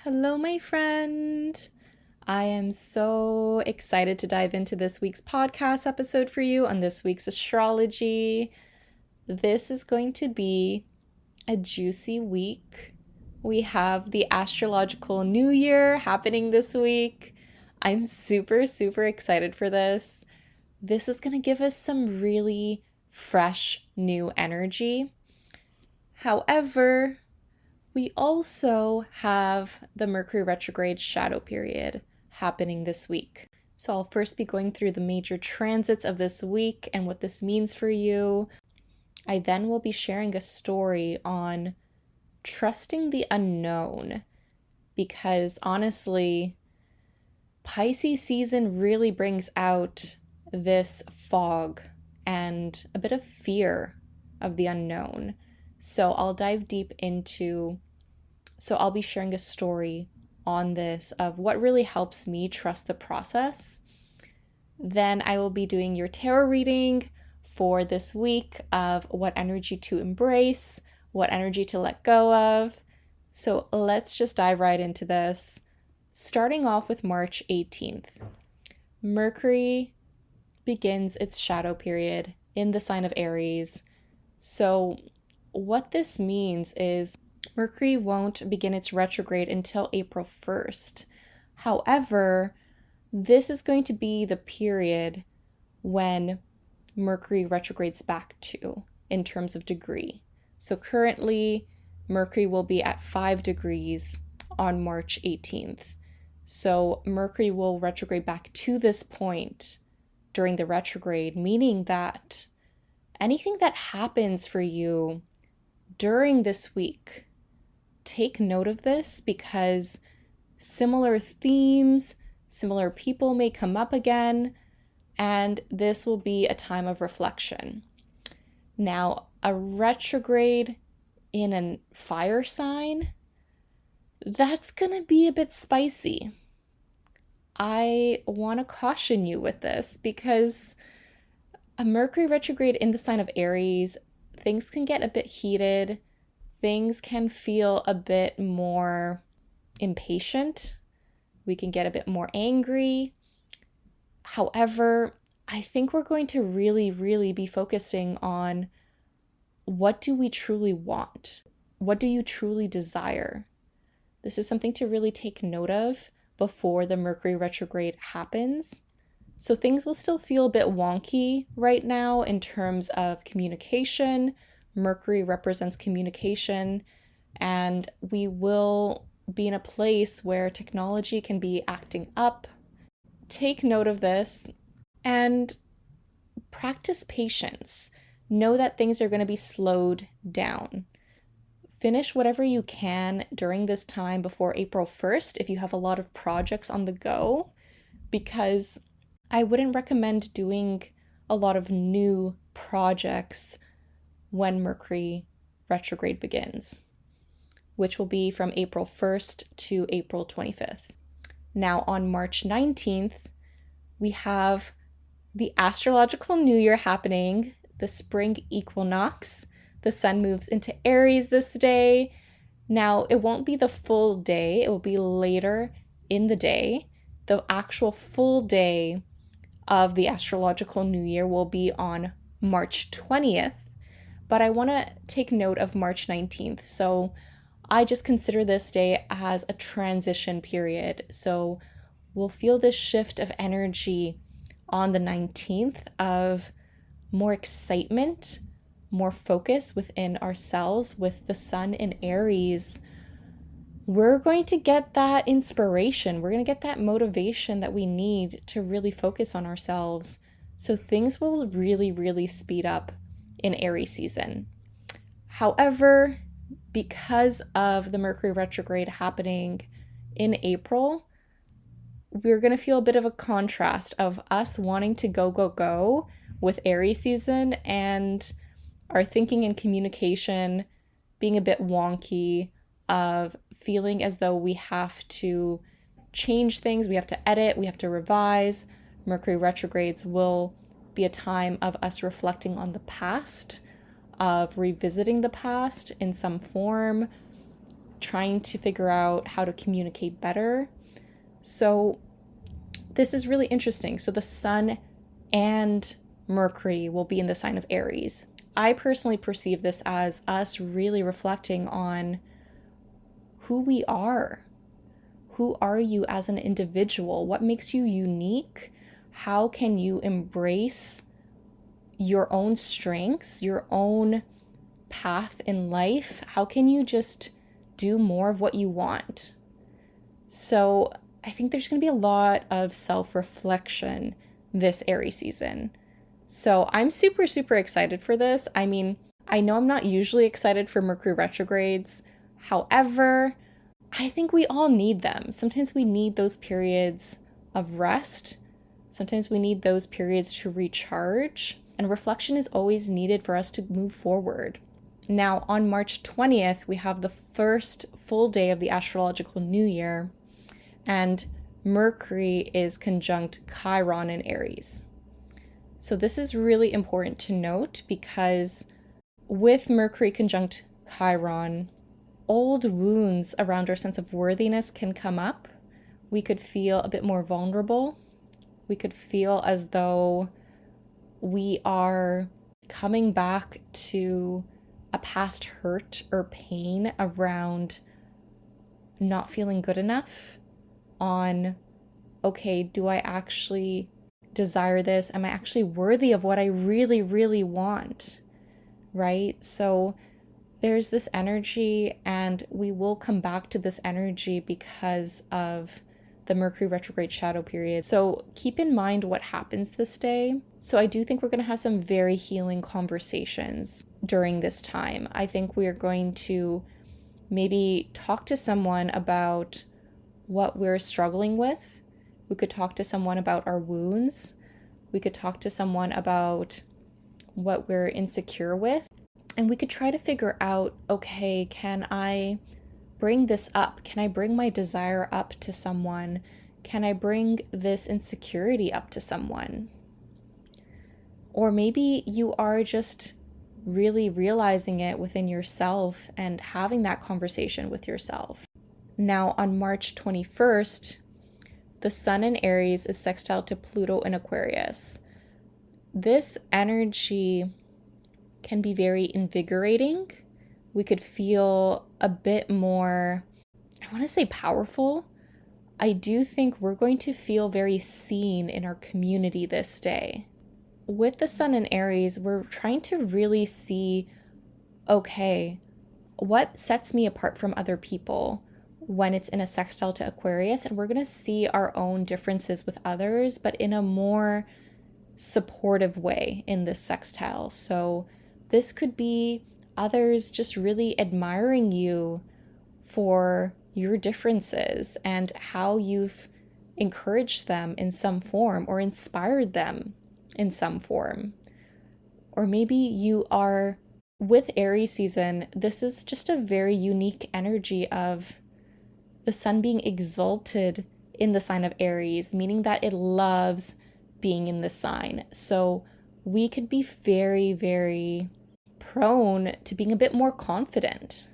Hello, my friend. I am so excited to dive into this week's podcast episode for you on this week's astrology. This is going to be a juicy week. We have the Astrological New Year happening this week. I'm super excited for this. This is going to give us some really fresh new energy. However, we also have the Mercury retrograde shadow period happening this week. So I'll first be going through the major transits of this week and what this means for you. I then will be sharing a story on trusting the unknown because honestly, Pisces season really brings out this fog and a bit of fear of the unknown. So I'll dive deep into I'll be sharing a story on this of what really helps me trust the process. Then I will be doing your tarot reading for this week of what energy to embrace, what energy to let go of. So let's just dive right into this. Starting off with March 18th. Mercury begins its shadow period in the sign of Aries. So what this means is Mercury won't begin its retrograde until April 1st. However, this is going to be the period when Mercury retrogrades back to in terms of degree. So currently, Mercury will be at 5 degrees on March 18th. So Mercury will retrograde back to this point during the retrograde, meaning that anything that happens for you during this week, take note of this because similar themes, similar people may come up again, and this will be a time of reflection. Now, a retrograde in a fire sign, that's gonna be a bit spicy. I want to caution you with this because a Mercury retrograde in the sign of Aries, things can get a bit heated. Things can feel a bit more impatient. We can get a bit more angry. However, I think we're going to really be focusing on what do we truly want? What do you truly desire? This is something to really take note of before the Mercury retrograde happens. So things will still feel a bit wonky right now in terms of communication. Mercury represents communication, and we will be in a place where technology can be acting up. Take note of this and practice patience. Know that things are going to be slowed down. Finish whatever you can during this time before April 1st if you have a lot of projects on the go, because I wouldn't recommend doing a lot of new projects when Mercury retrograde begins, which will be from April 1st to April 25th. Now on March 19th, we have the Astrological New Year happening, the spring equinox. The sun moves into Aries this day. Now, it won't be the full day, it will be later in the day. The actual full day of the Astrological New Year will be on March 20th. But I want to take note of March 19th. So I just consider this day as a transition period. So we'll feel this shift of energy on the 19th of more excitement, more focus within ourselves with the sun in Aries. We're going to get that inspiration. We're going to get that motivation that we need to really focus on ourselves. So things will really speed up in Aries season. However, because of the Mercury retrograde happening in April, we're going to feel a bit of a contrast of us wanting to go with Aries season and our thinking and communication being a bit wonky, of feeling as though we have to change things, we have to edit, we have to revise. Mercury retrogrades will be a time of us reflecting on the past, of revisiting the past in some form, trying to figure out how to communicate better. So this is really interesting. So the sun and Mercury will be in the sign of Aries. I personally perceive this as us really reflecting on who we are. Who are you as an individual? What makes you unique? How can you embrace your own strengths, your own path in life? How can you just do more of what you want? So I think there's going to be a lot of self-reflection this Aries season. So I'm super, super excited for this. I mean, I know I'm not usually excited for Mercury retrogrades. However, I think we all need them. Sometimes we need those periods of rest. Sometimes we need those periods to recharge. And reflection is always needed for us to move forward. Now, on March 20th, we have the first full day of the Astrological New Year. And Mercury is conjunct Chiron in Aries. So this is really important to note because with Mercury conjunct Chiron, old wounds around our sense of worthiness can come up. We could feel a bit more vulnerable. We could feel as though we are coming back to a past hurt or pain around not feeling good enough on, okay, do I actually desire this? Am I actually worthy of what I really, really want? Right? So there's this energy, and we will come back to this energy because of the Mercury retrograde shadow period. So keep in mind what happens this day. So I do think we're going to have some very healing conversations during this time. I think we are going to maybe talk to someone about what we're struggling with. We could talk to someone about our wounds. We could talk to someone about what we're insecure with. And we could try to figure out, okay, can I bring this up? Can I bring my desire up to someone? Can I bring this insecurity up to someone? Or maybe you are just really realizing it within yourself and having that conversation with yourself. Now, on March 21st, the Sun in Aries is sextile to Pluto in Aquarius. This energy can be very invigorating. We could feel a bit more, I want to say powerful. I do think we're going to feel very seen in our community this day. With the Sun in Aries, we're trying to really see, okay, what sets me apart from other people when it's in a sextile to Aquarius? And we're going to see our own differences with others, but in a more supportive way in this sextile. So this could be others just really admiring you for your differences and how you've encouraged them in some form or inspired them in some form. Or maybe you are, with Aries season, this is just a very unique energy of the sun being exalted in the sign of Aries, meaning that it loves being in the sign. So we could be very, very prone to being a bit more confident.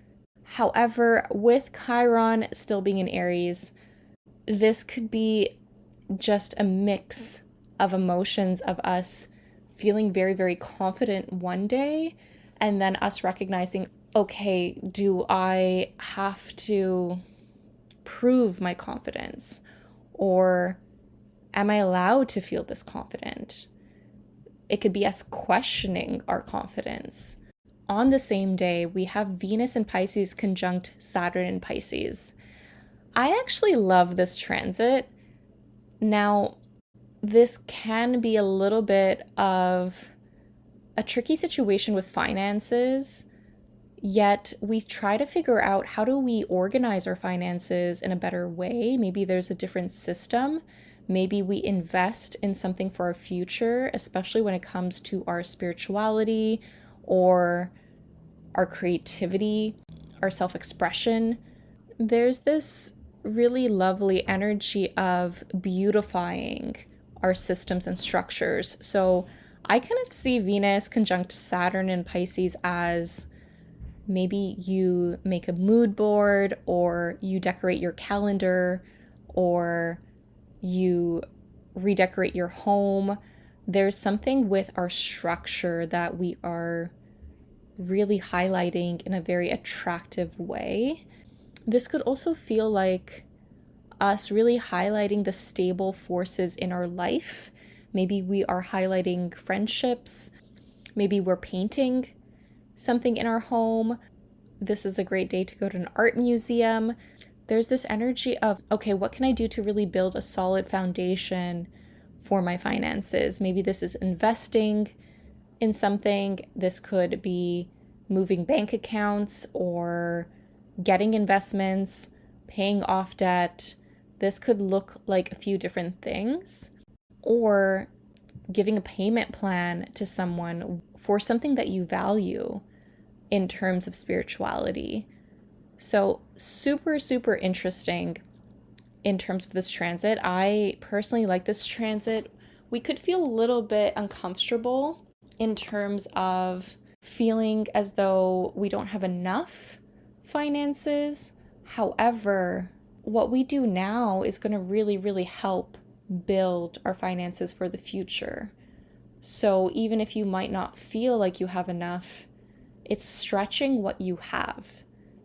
However, with Chiron still being in Aries, this could be just a mix of emotions of us feeling very, very confident one day and then us recognizing, okay, do I have to prove my confidence? Or am I allowed to feel this confident? It could be us questioning our confidence. On the same day, we have Venus in Pisces conjunct Saturn in Pisces. I actually love this transit. Now, this can be a little bit of a tricky situation with finances, yet we try to figure out how do we organize our finances in a better way. Maybe there's a different system. Maybe we invest in something for our future, especially when it comes to our spirituality or our creativity, our self-expression. There's this really lovely energy of beautifying our systems and structures. So I kind of see Venus conjunct Saturn in Pisces as Maybe you make a mood board, or you decorate your calendar, or you redecorate your home. There's something with our structure that we are really highlighting in a very attractive way. This could also feel like us really highlighting the stable forces in our life. Maybe we are highlighting friendships. Maybe we're painting something in our home. This is a great day to go to an art museum. There's this energy of, okay, what can I do to really build a solid foundation for my finances? Maybe this is investing in something. This could be moving bank accounts or getting investments, paying off debt. This could look like a few different things, or giving a payment plan to someone for something that you value in terms of spirituality. So super, super interesting in terms of this transit. I personally like this transit. We could feel a little bit uncomfortable in terms of feeling as though we don't have enough finances. However, what we do now is going to really, really help build our finances for the future. So even if you might not feel like you have enough, it's stretching what you have.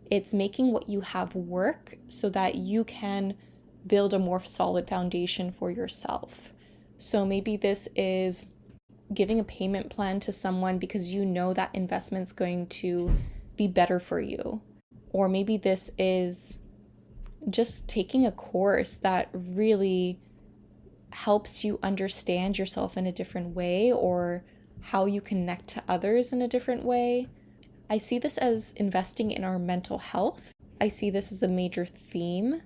It's making what you have work so that you can build a more solid foundation for yourself. So maybe this is giving a payment plan to someone because you know that investment's going to be better for you. Or maybe this is just taking a course that really helps you understand yourself in a different way, or how you connect to others in a different way. I see this as investing in our mental health. I see this as a major theme,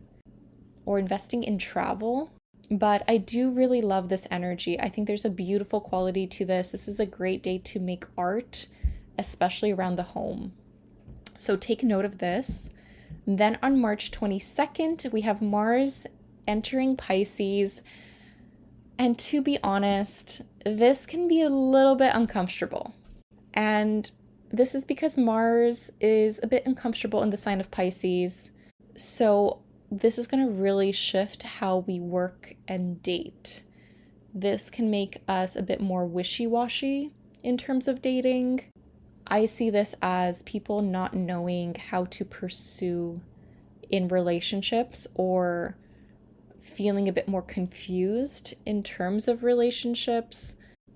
or investing in travel. But I do really love this energy. I think there's a beautiful quality to this. This is a great day to make art, especially around the home. So take note of this. Then on March 22nd, we have Mars entering Pisces. And to be honest, this can be a little bit uncomfortable. And this is because Mars is a bit uncomfortable in the sign of Pisces. So this is going to really shift how we work and date. This can make us a bit more wishy-washy in terms of dating. I see this as people not knowing how to pursue in relationships, or feeling a bit more confused in terms of relationships.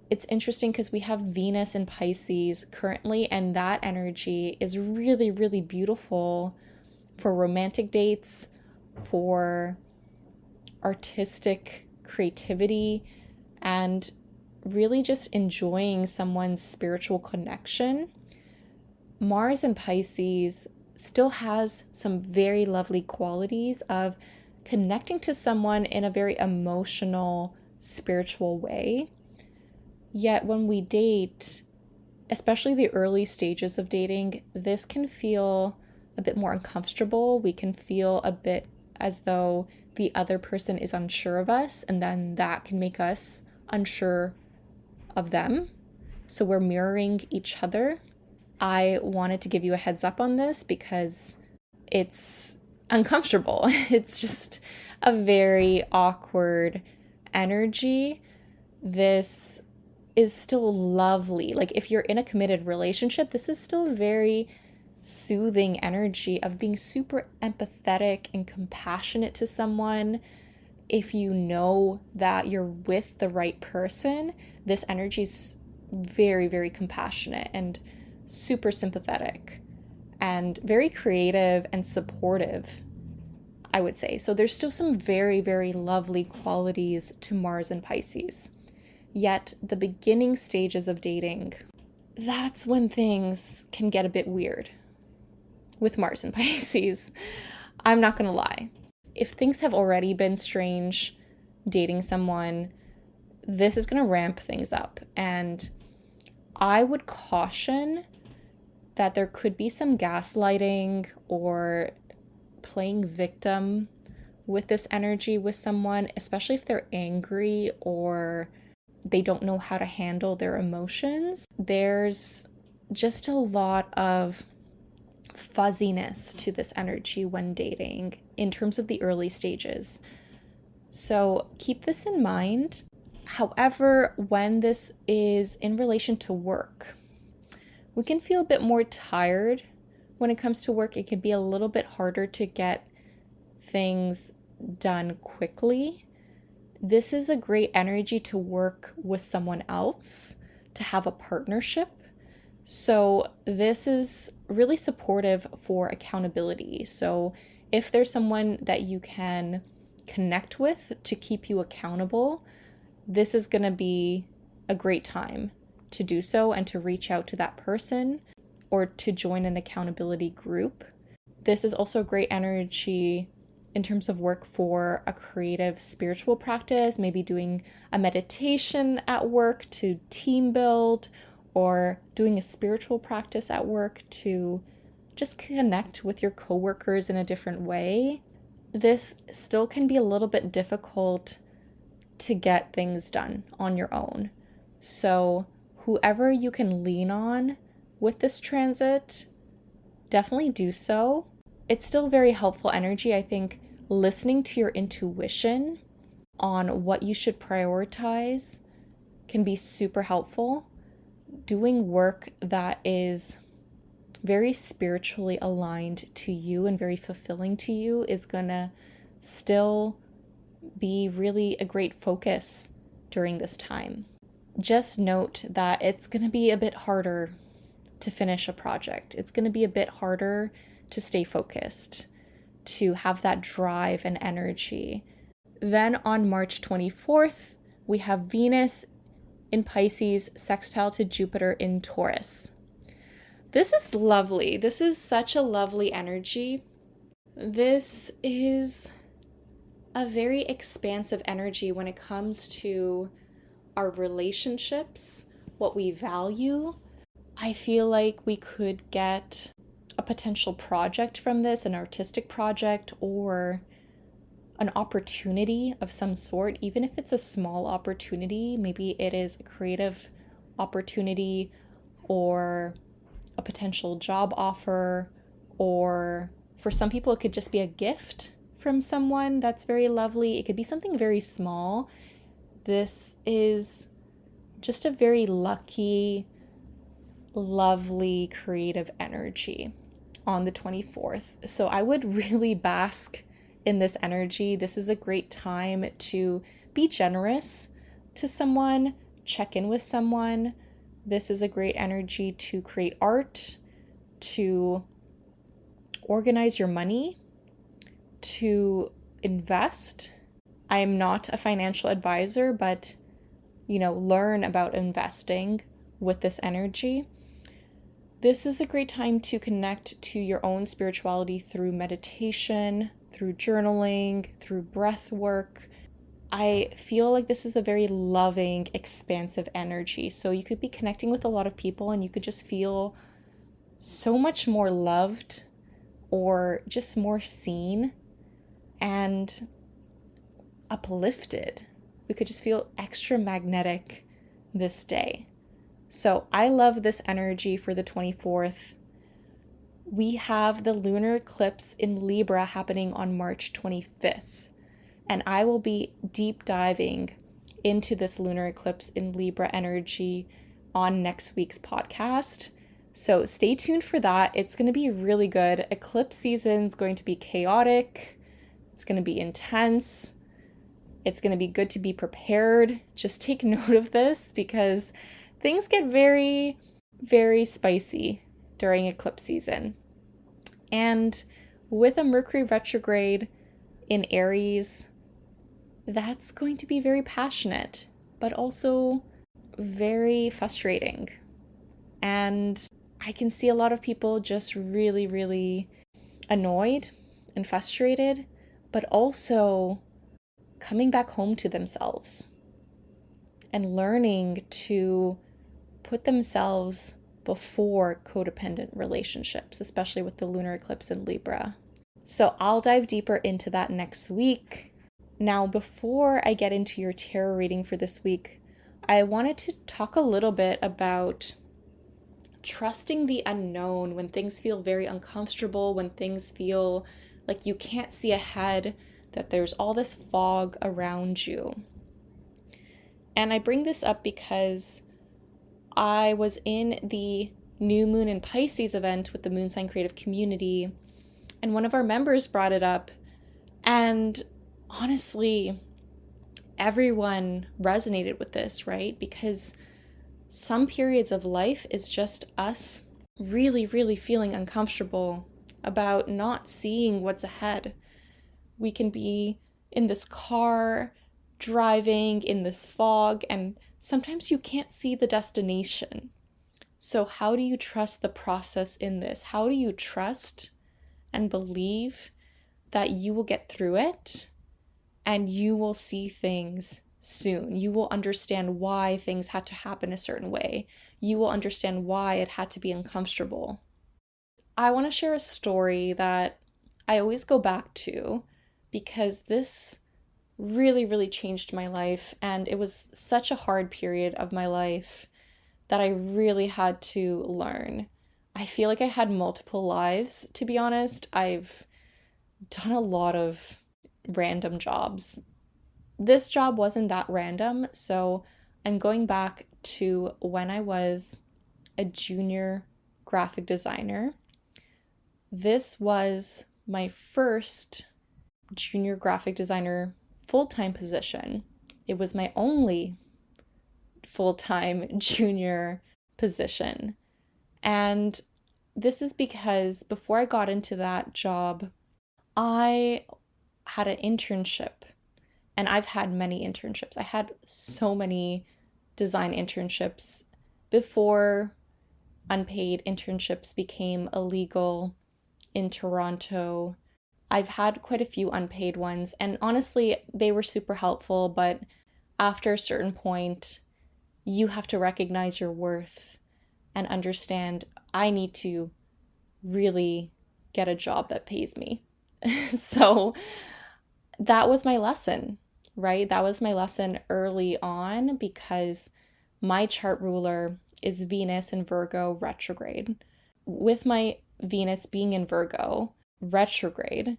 It's interesting because we have Venus in Pisces currently, and that energy is really, really beautiful for romantic dates, for artistic creativity, and really just enjoying someone's spiritual connection. Mars in Pisces still has some very lovely qualities of connecting to someone in a very emotional, spiritual way. Yet when we date, especially the early stages of dating, this can feel a bit more uncomfortable. We can feel a bit as though the other person is unsure of us, and then that can make us unsure of them. So we're mirroring each other. I wanted to give you a heads up on this because it's uncomfortable. It's just a very awkward energy. This is still lovely. Like if you're in a committed relationship, this is still very soothing energy of being super empathetic and compassionate to someone. If you know that you're with the right person, this energy is very, very compassionate and super sympathetic and very creative and supportive, I would say. So there's still some very, very lovely qualities to Mars and Pisces. Yet the beginning stages of dating, that's when things can get a bit weird with Mars and Pisces. I'm not gonna lie. If things have already been strange dating someone, this is gonna ramp things up. And I would caution that there could be some gaslighting or playing victim with this energy with someone, especially if they're angry or they don't know how to handle their emotions. There's just a lot of fuzziness to this energy when dating in terms of the early stages. So keep this in mind. However, when this is in relation to work, we can feel a bit more tired when it comes to work. It can be a little bit harder to get things done quickly. This is a great energy to work with someone else, to have a partnership. So this is really supportive for accountability. So if there's someone that you can connect with to keep you accountable, this is going to be a great time to do so and to reach out to that person or to join an accountability group. This is also great energy in terms of work for a creative spiritual practice, maybe doing a meditation at work to team build, or doing a spiritual practice at work to just connect with your coworkers in a different way. This still can be a little bit difficult to get things done on your own. So whoever you can lean on with this transit, definitely do so. It's still very helpful energy. I think listening to your intuition on what you should prioritize can be super helpful. Doing work that is very spiritually aligned to you and very fulfilling to you is gonna still be really a great focus during this time. Just note that it's gonna be a bit harder to finish a project. It's gonna be a bit harder to stay focused, to have that drive and energy. Then on March 24th, we have Venus in Pisces sextile to Jupiter in Taurus. This is lovely. This is such a lovely energy. This is a very expansive energy when it comes to our relationships, what we value. I feel like we could get a potential project from this, an artistic project or an opportunity of some sort, even if it's a small opportunity. Maybe it is a creative opportunity or a potential job offer, or for some people it could just be a gift from someone that's very lovely. It could be something very small. This is just a very lucky, lovely, creative energy on the 24th. So I would really bask in this energy. This is a great time to be generous to someone, check in with someone. This is a great energy to create art, to organize your money, to invest. I am not a financial advisor, but learn about investing with this energy. This is a great time to connect to your own spirituality through meditation, through journaling, through breath work. I feel like this is a very loving, expansive energy. So you could be connecting with a lot of people and you could just feel so much more loved or just more seen and uplifted. We could just feel extra magnetic this day. So I love this energy for the 24th. We have the lunar eclipse in Libra happening on March 25th. And I will be deep diving into this lunar eclipse in Libra energy on next week's podcast. So stay tuned for that. It's going to be really good. Eclipse season is going to be chaotic. It's going to be intense. It's going to be good to be prepared. Just take note of this because things get very, very spicy during eclipse season. And with a Mercury retrograde in Aries, that's going to be very passionate, but also very frustrating. And I can see a lot of people just really, really annoyed and frustrated, but also coming back home to themselves and learning to put themselves before codependent relationships, especially with the lunar eclipse in Libra. So I'll dive deeper into that next week. Now, before I get into your tarot reading for this week, I wanted to talk a little bit about trusting the unknown when things feel very uncomfortable, when things feel like you can't see ahead, that there's all this fog around you. And I bring this up because I was in the New Moon in Pisces event with the Moon Sign Creative Community, and one of our members brought it up, and honestly, everyone resonated with this, right? Because some periods of life is just us really, really feeling uncomfortable about not seeing what's ahead. We can be in this car, driving in this fog, and sometimes you can't see the destination. So how do you trust the process in this? How do you trust and believe that you will get through it and you will see things soon? You will understand why things had to happen a certain way. You will understand why it had to be uncomfortable. I want to share a story that I always go back to because this really, really changed my life, and it was such a hard period of my life that I really had to learn. I feel like I had multiple lives, to be honest. I've done a lot of random jobs. This job wasn't that random, so I'm going back to when I was a junior graphic designer. This was my first junior graphic designer full-time position. It was my only full-time junior position. And this is because before I got into that job, I had an internship, and I've had many internships. I had so many design internships before unpaid internships became illegal in Toronto. I've had quite a few unpaid ones, and honestly, they were super helpful, but after a certain point, you have to recognize your worth and understand I need to really get a job that pays me. So that was my lesson, right? That was my lesson early on because my chart ruler is Venus in Virgo retrograde. With my Venus being in Virgo retrograde,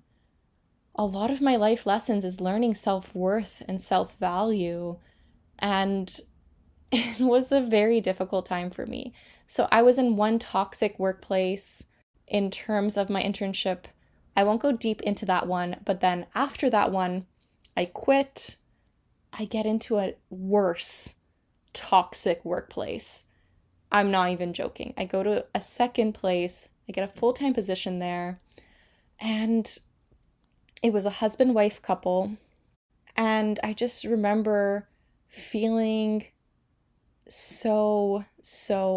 a lot of my life lessons is learning self-worth and self-value, and it was a very difficult time for me. So I was in one toxic workplace in terms of my internship. I won't go deep into that one, but then after that one, I quit. I get into a worse toxic workplace. I'm not even joking. I go to a second place. I get a full-time position there, and it was a husband-wife couple, and I just remember feeling so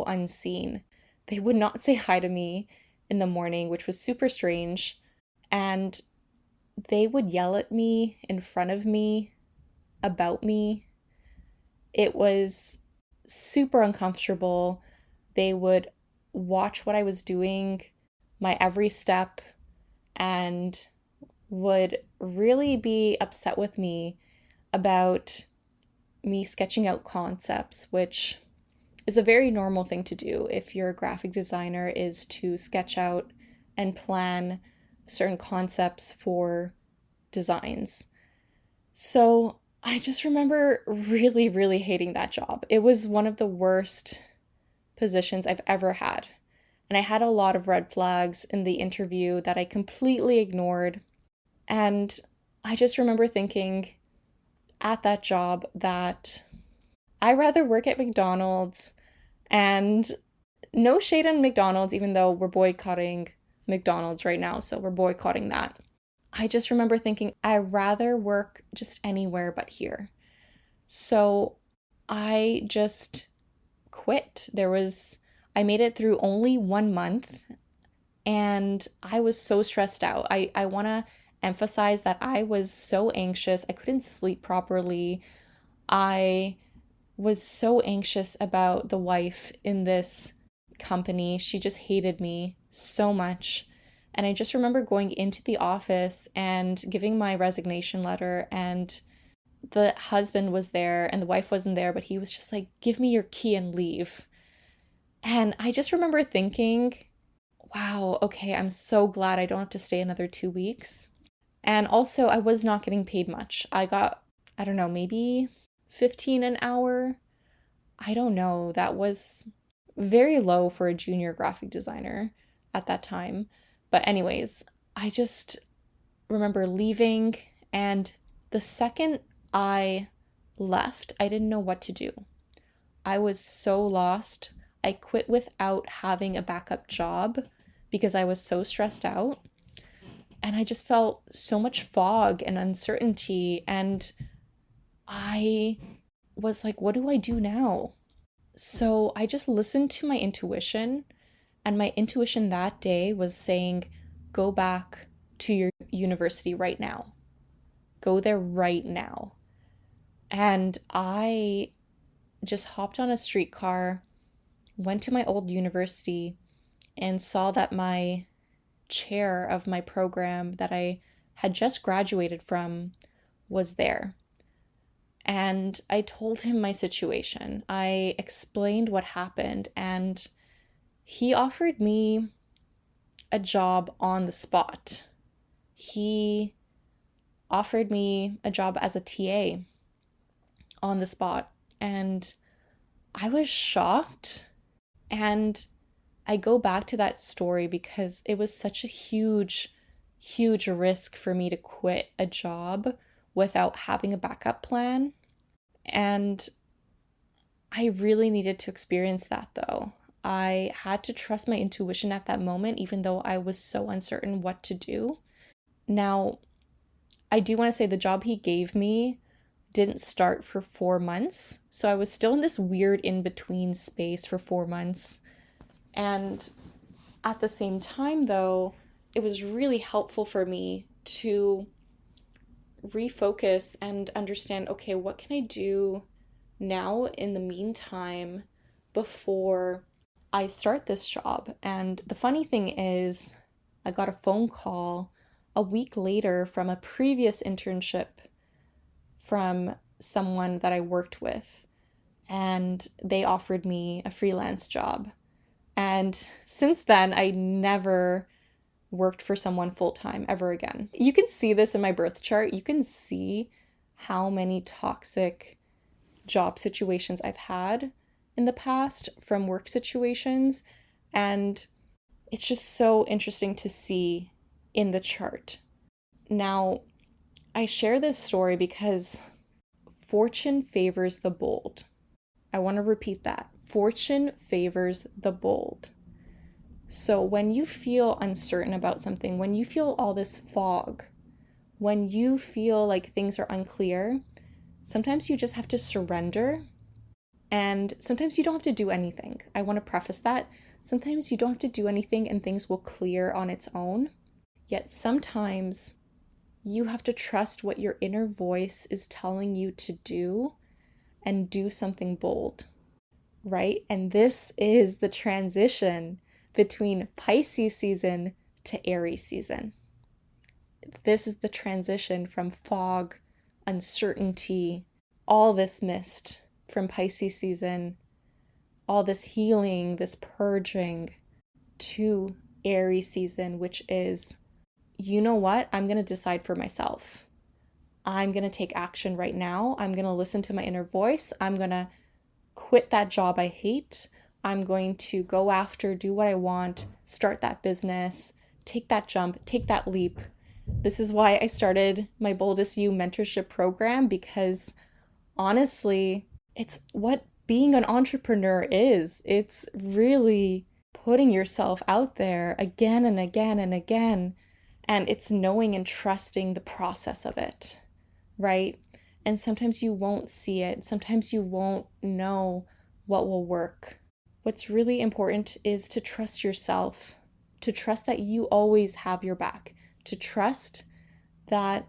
unseen. They would not say hi to me in the morning, which was super strange, and they would yell at me in front of me about me. It was super uncomfortable. They would watch what I was doing, my every step, and would really be upset with me about me sketching out concepts, which is a very normal thing to do if you're a graphic designer, is to sketch out and plan certain concepts for designs. So I just remember really, really hating that job. It was one of the worst positions I've ever had. And I had a lot of red flags in the interview that I completely ignored. And I just remember thinking at that job that I'd rather work at McDonald's, and no shade on McDonald's, even though we're boycotting McDonald's right now, so we're boycotting that. I just remember thinking I'd rather work just anywhere but here. So I just quit. I made it through only 1 month, and I was so stressed out. I want to emphasize that I was so anxious. I couldn't sleep properly. I was so anxious about the wife in this company. She just hated me so much. And I just remember going into the office and giving my resignation letter, and the husband was there and the wife wasn't there, but he was just like, "Give me your key and leave." And I just remember thinking, wow, okay, I'm so glad I don't have to stay another 2 weeks. And also, I was not getting paid much. I got, I don't know, maybe 15 an hour. I don't know. That was very low for a junior graphic designer at that time. But, anyways, I just remember leaving, and the second I left, I didn't know what to do. I was so lost. I quit without having a backup job because I was so stressed out. And I just felt so much fog and uncertainty. And I was like, what do I do now? So I just listened to my intuition. And my intuition that day was saying, go back to your university right now. Go there right now. And I just hopped on a streetcar, went to my old university, and saw that my chair of my program that I had just graduated from was there. And I told him my situation. I explained what happened, and he offered me a job on the spot. He offered me a job as a TA on the spot, and I was shocked. And I go back to that story because it was such a huge, huge risk for me to quit a job without having a backup plan. And I really needed to experience that though. I had to trust my intuition at that moment, even though I was so uncertain what to do. Now, I do want to say the job he gave me didn't start for 4 months. So I was still in this weird in between space for 4 months. And at the same time, though, it was really helpful for me to refocus and understand, okay, what can I do now in the meantime before I start this job? And the funny thing is, I got a phone call a week later from a previous internship from someone that I worked with, and they offered me a freelance job. And since then, I never worked for someone full time ever again. You can see this in my birth chart. You can see how many toxic job situations I've had in the past from work situations. And it's just so interesting to see in the chart. Now, I share this story because fortune favors the bold. I want to repeat that. Fortune favors the bold. So when you feel uncertain about something, when you feel all this fog, when you feel like things are unclear, sometimes you just have to surrender. And sometimes you don't have to do anything. I want to preface that. Sometimes you don't have to do anything and things will clear on its own. Yet sometimes you have to trust what your inner voice is telling you to do and do something bold, right? And this is the transition between Pisces season to Aries season. This is the transition from fog, uncertainty, all this mist from Pisces season, all this healing, this purging, to Aries season, which is, you know what? I'm going to decide for myself. I'm going to take action right now. I'm going to listen to my inner voice. I'm going to quit that job I hate. I'm going to go after, do what I want, start that business, take that jump, take that leap. This is why I started my Boldest You mentorship program, because honestly, it's what being an entrepreneur is. It's really putting yourself out there again and again and again. And it's knowing and trusting the process of it, right? And sometimes you won't see it. Sometimes you won't know what will work. What's really important is to trust yourself, to trust that you always have your back, to trust that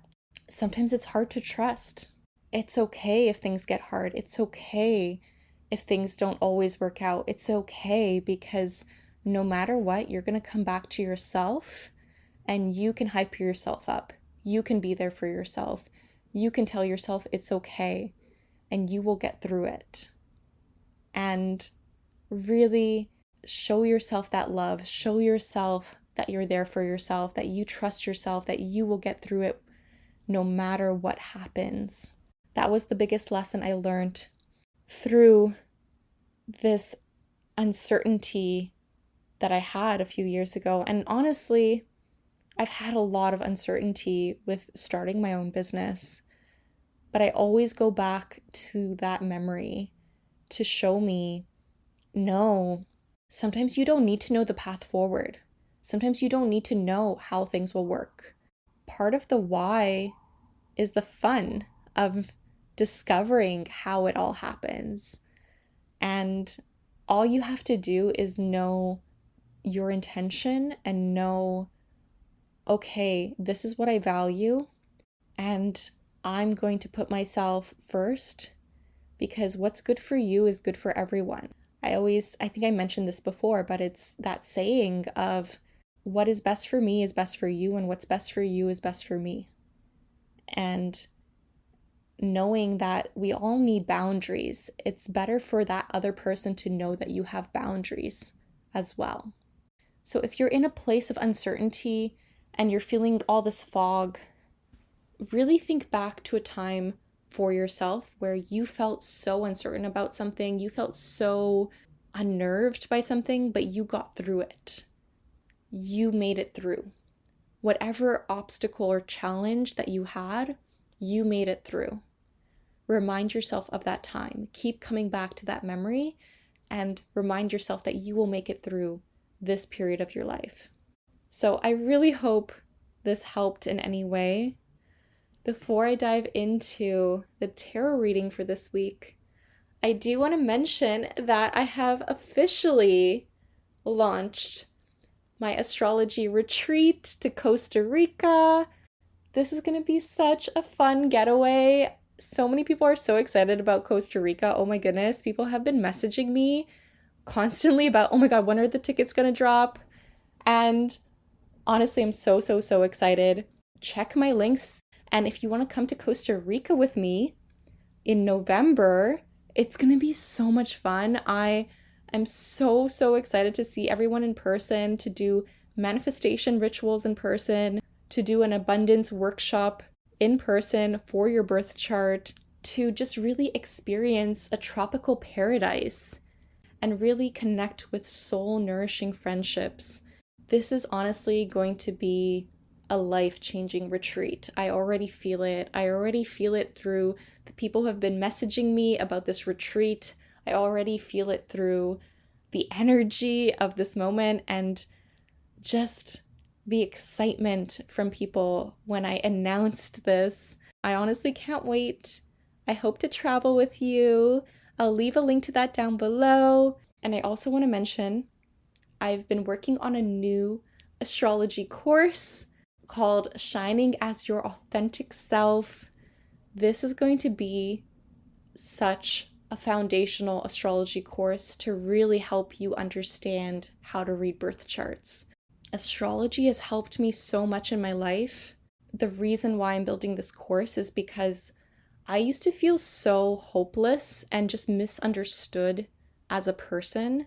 sometimes it's hard to trust. It's okay if things get hard. It's okay if things don't always work out. It's okay, because no matter what, you're going to come back to yourself and you can hype yourself up. You can be there for yourself. You can tell yourself it's okay and you will get through it. And really show yourself that love, show yourself that you're there for yourself, that you trust yourself, that you will get through it no matter what happens. That was the biggest lesson I learned through this uncertainty that I had a few years ago. And honestly, I've had a lot of uncertainty with starting my own business, but I always go back to that memory to show me, no, sometimes you don't need to know the path forward. Sometimes you don't need to know how things will work. Part of the why is the fun of discovering how it all happens. And all you have to do is know your intention and know, okay, this is what I value, and I'm going to put myself first, because what's good for you is good for everyone. I think I mentioned this before, but it's that saying of what is best for me is best for you, and what's best for you is best for me. And knowing that we all need boundaries, it's better for that other person to know that you have boundaries as well. So if you're in a place of uncertainty and you're feeling all this fog, really think back to a time for yourself where you felt so uncertain about something, you felt so unnerved by something, but you got through it. You made it through. Whatever obstacle or challenge that you had, you made it through. Remind yourself of that time. Keep coming back to that memory and remind yourself that you will make it through this period of your life. So I really hope this helped in any way. Before I dive into the tarot reading for this week, I do want to mention that I have officially launched my astrology retreat to Costa Rica. This is going to be such a fun getaway. So many people are so excited about Costa Rica. Oh my goodness. People have been messaging me constantly about, oh my God, when are the tickets going to drop? And honestly, I'm so excited. Check my links. And if you want to come to Costa Rica with me in November, it's going to be so much fun. I am so excited to see everyone in person, to do manifestation rituals in person, to do an abundance workshop in person for your birth chart, to just really experience a tropical paradise and really connect with soul-nourishing friendships. This is honestly going to be a life-changing retreat. I already feel it. I already feel it through the people who have been messaging me about this retreat. I already feel it through the energy of this moment and just the excitement from people when I announced this. I honestly can't wait. I hope to travel with you. I'll leave a link to that down below. And I also want to mention, I've been working on a new astrology course called Shining as Your Authentic Self. This is going to be such a foundational astrology course to really help you understand how to read birth charts. Astrology has helped me so much in my life. The reason why I'm building this course is because I used to feel so hopeless and just misunderstood as a person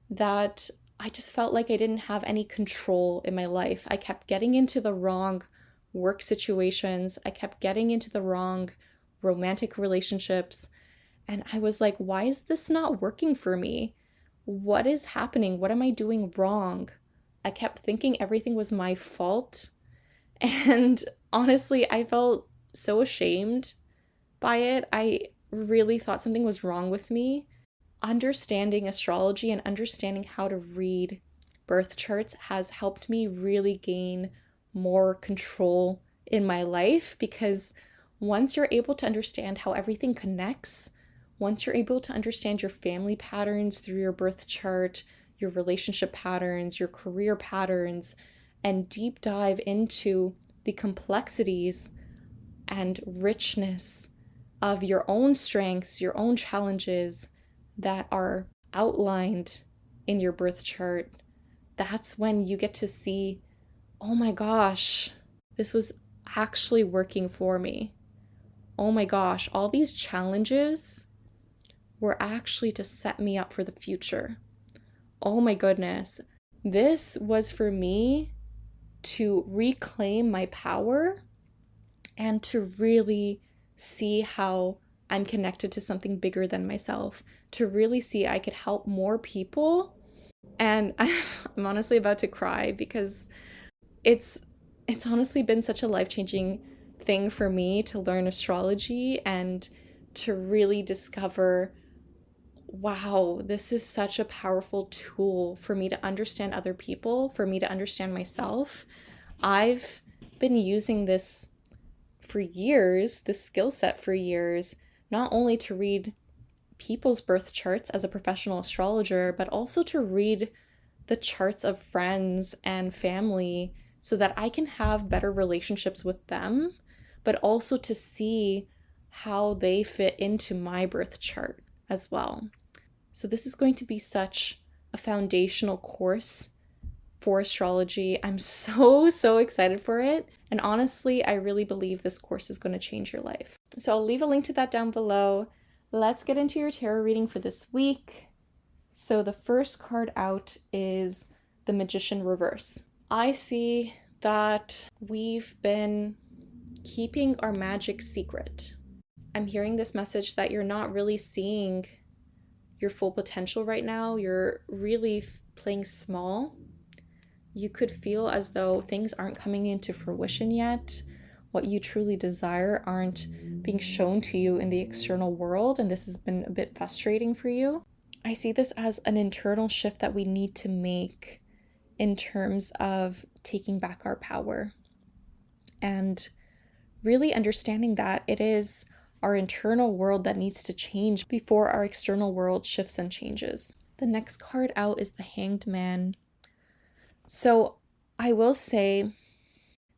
that I just felt like I didn't have any control in my life. I kept getting into the wrong work situations. I kept getting into the wrong romantic relationships. And I was like, why is this not working for me? What is happening? What am I doing wrong? I kept thinking everything was my fault. And honestly, I felt so ashamed by it. I really thought something was wrong with me. Understanding astrology and understanding how to read birth charts has helped me really gain more control in my life, because once you're able to understand how everything connects, once you're able to understand your family patterns through your birth chart, your relationship patterns, your career patterns, and deep dive into the complexities and richness of your own strengths, your own challenges that are outlined in your birth chart, that's when you get to see, oh my gosh, this was actually working for me. Oh my gosh, all these challenges were actually to set me up for the future. oh my goodness. This was for me to reclaim my power and to really see how I'm connected to something bigger than myself, to really see I could help more people. And I'm honestly about to cry because it's it's honestly been such a life-changing thing for me to learn astrology and to really discover, wow, this is such a powerful tool for me to understand other people, for me to understand myself. I've been using this for years, this skill set for years, not only to read people's birth charts as a professional astrologer, but also to read the charts of friends and family so that I can have better relationships with them, but also to see how they fit into my birth chart as well. So this is going to be such a foundational course for astrology. I'm so excited for it. And honestly, I really believe this course is going to change your life. So I'll leave a link to that down below. Let's get into your tarot reading for this week. So the first card out is the Magician reverse. I see that we've been keeping our magic secret. I'm hearing this message that you're not really seeing your full potential right now. You're really playing small. You could feel as though things aren't coming into fruition yet. What you truly desire aren't being shown to you in the external world, and this has been a bit frustrating for you. I see this as an internal shift that we need to make in terms of taking back our power and really understanding that it is our internal world that needs to change before our external world shifts and changes. The next card out is the Hanged Man. So I will say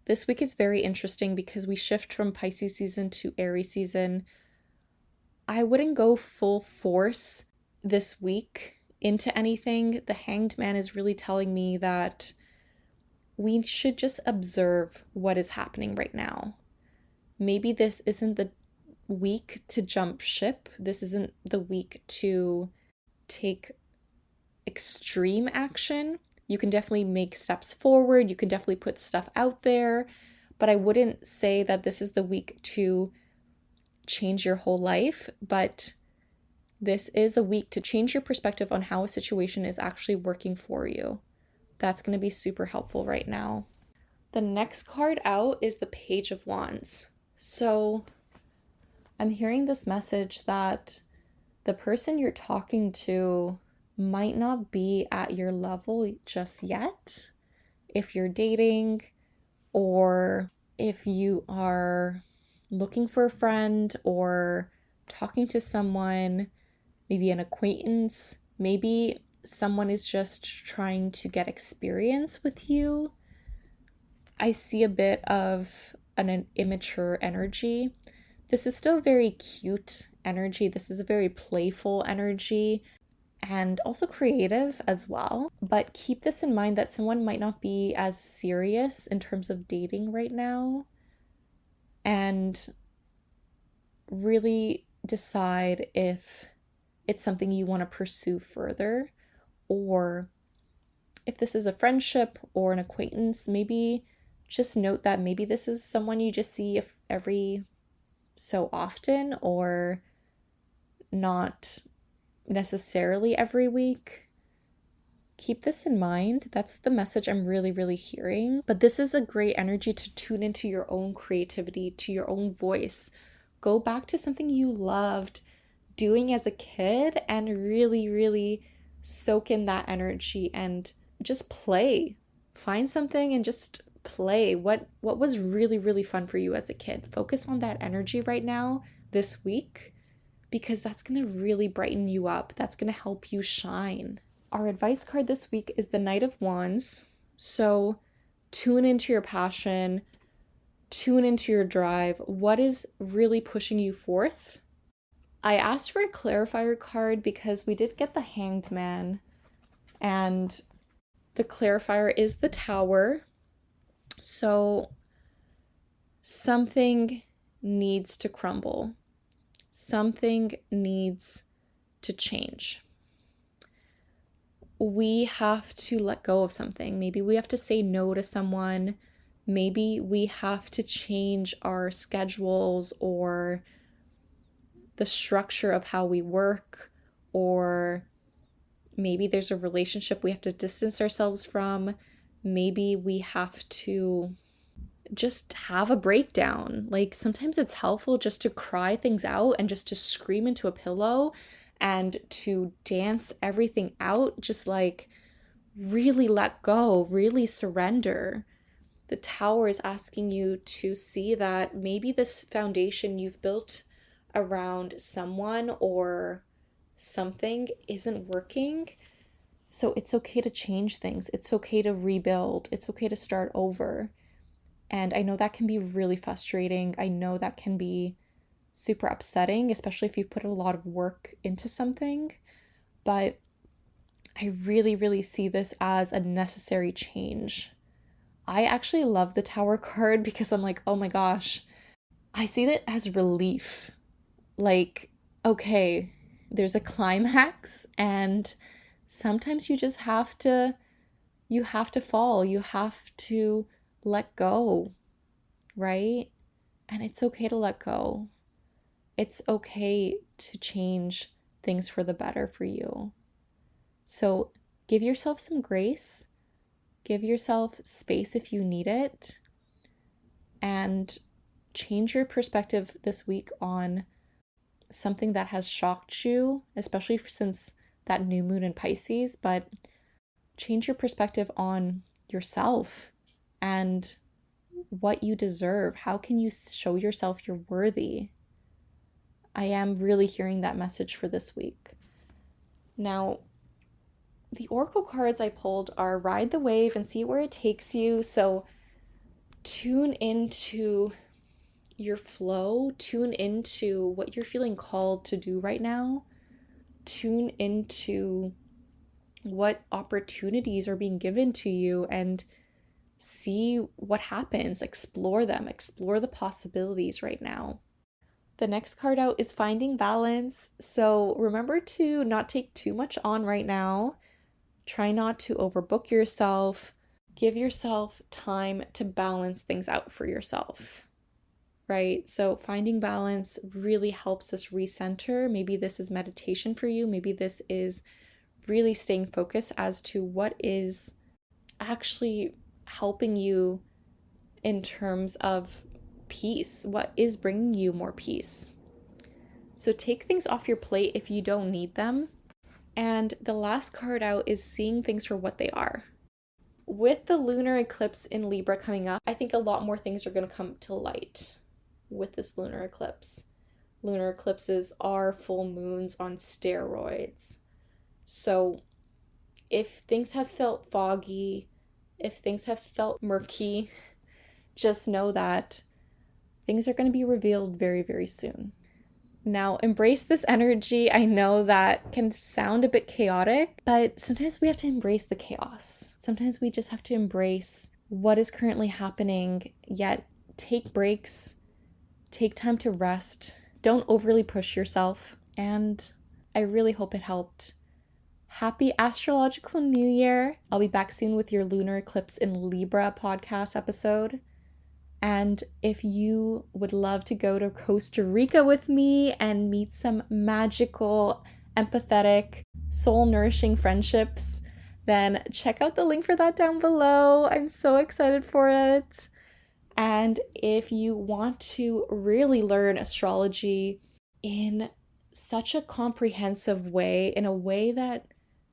this week is very interesting because we shift from Pisces season to Aries season. I wouldn't go full force this week into anything. The Hanged Man is really telling me that we should just observe what is happening right now. Maybe this isn't the week to jump ship. This isn't the week to take extreme action. You can definitely make steps forward. You can definitely put stuff out there. But I wouldn't say that this is the week to change your whole life. But this is the week to change your perspective on how a situation is actually working for you. That's going to be super helpful right now. The next card out is the Page of Wands. So I'm hearing this message that the person you're talking to might not be at your level just yet. If you're dating or if you are looking for a friend or talking to someone, maybe an acquaintance, maybe someone is just trying to get experience with you. I see a bit of an immature energy. This is still very cute energy. This is a very playful energy and also creative as well. But keep this in mind that someone might not be as serious in terms of dating right now, and really decide if it's something you want to pursue further, or if this is a friendship or an acquaintance. Maybe just note that maybe this is someone you just see every so often, or not necessarily every week. Keep this in mind. That's the message I'm really hearing. But this is a great energy to tune into your own creativity, to your own voice. Go back to something you loved doing as a kid and really soak in that energy and just play. Find something and just play. What was really fun for you as a kid? Focus on that energy right now this week, because that's going to really brighten you up. That's going to help you shine. Our advice card this week is the Knight of Wands. So tune into your passion, tune into your drive. What is really pushing you forth? I asked for a clarifier card because we did get the Hanged Man, and the clarifier is the Tower. So something needs to crumble. Something needs to change. we have to let go of something. Maybe we have to say no to someone. Maybe we have to change our schedules or the structure of how we work, or maybe there's a relationship we have to distance ourselves from. Maybe we have to just have a breakdown. Like sometimes it's helpful just to cry things out and just to scream into a pillow and to dance everything out, just like really let go, really surrender. The Tower is asking you to see that maybe this foundation you've built around someone or something isn't working. So it's okay to change things. It's okay to rebuild. It's okay to start over. And I know that can be really frustrating. I know that can be super upsetting, especially if you've put a lot of work into something. But I really, really see this as a necessary change. I actually love the Tower card because I'm like, oh my gosh, I see it as relief. Like, okay, there's a climax and sometimes you just have to, fall, you have to let go, right? And it's okay to let go. It's okay to change things for the better for you. So give yourself some grace, give yourself space if you need it, and change your perspective this week on something that has shocked you, especially since that new moon in Pisces, but change your perspective on yourself and what you deserve. How can you show yourself you're worthy? I am really hearing that message for this week. Now, the oracle cards I pulled are ride the wave and see where it takes you. So tune into your flow, tune into what you're feeling called to do right now, tune into what opportunities are being given to you and see what happens, explore them, explore the possibilities right now. The next card out is finding balance. So remember to not take too much on right now. Try not to overbook yourself. Give yourself time to balance things out for yourself, right? So finding balance really helps us recenter. Maybe this is meditation for you. Maybe this is really staying focused as to what is actually helping you in terms of peace, what is bringing you more peace. So take things off your plate if you don't need them. And the last card out is seeing things for what they are. With the lunar eclipse in Libra coming up, I think a lot more things are going to come to light with this lunar eclipse. Lunar eclipses are full moons on steroids. So if things have felt foggy, if things have felt murky, just know that things are going to be revealed very, very soon. Now, embrace this energy. I know that can sound a bit chaotic, but sometimes we have to embrace the chaos. Sometimes we just have to embrace what is currently happening, yet take breaks, take time to rest. Don't overly push yourself. And I really hope it helped. Happy Astrological New Year. I'll be back soon with your Lunar Eclipse in Libra podcast episode. And if you would love to go to Costa Rica with me and meet some magical, empathetic, soul-nourishing friendships, then check out the link for that down below. I'm so excited for it. And if you want to really learn astrology in such a comprehensive way, in a way that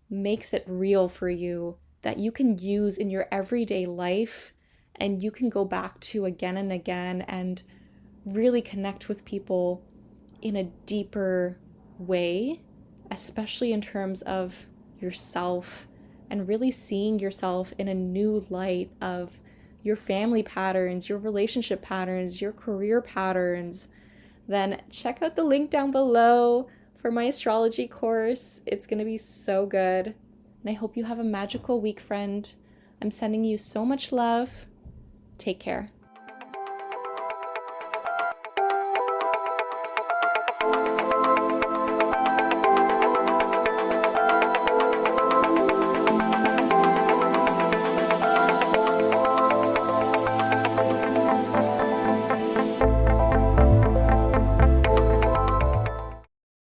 makes it real for you, that you can use in your everyday life, and you can go back to again and again and really connect with people in a deeper way, especially in terms of yourself and really seeing yourself in a new light of your family patterns, your relationship patterns, your career patterns, then check out the link down below for my astrology course. It's going to be so good. And I hope you have a magical week, friend. I'm sending you so much love. Take care.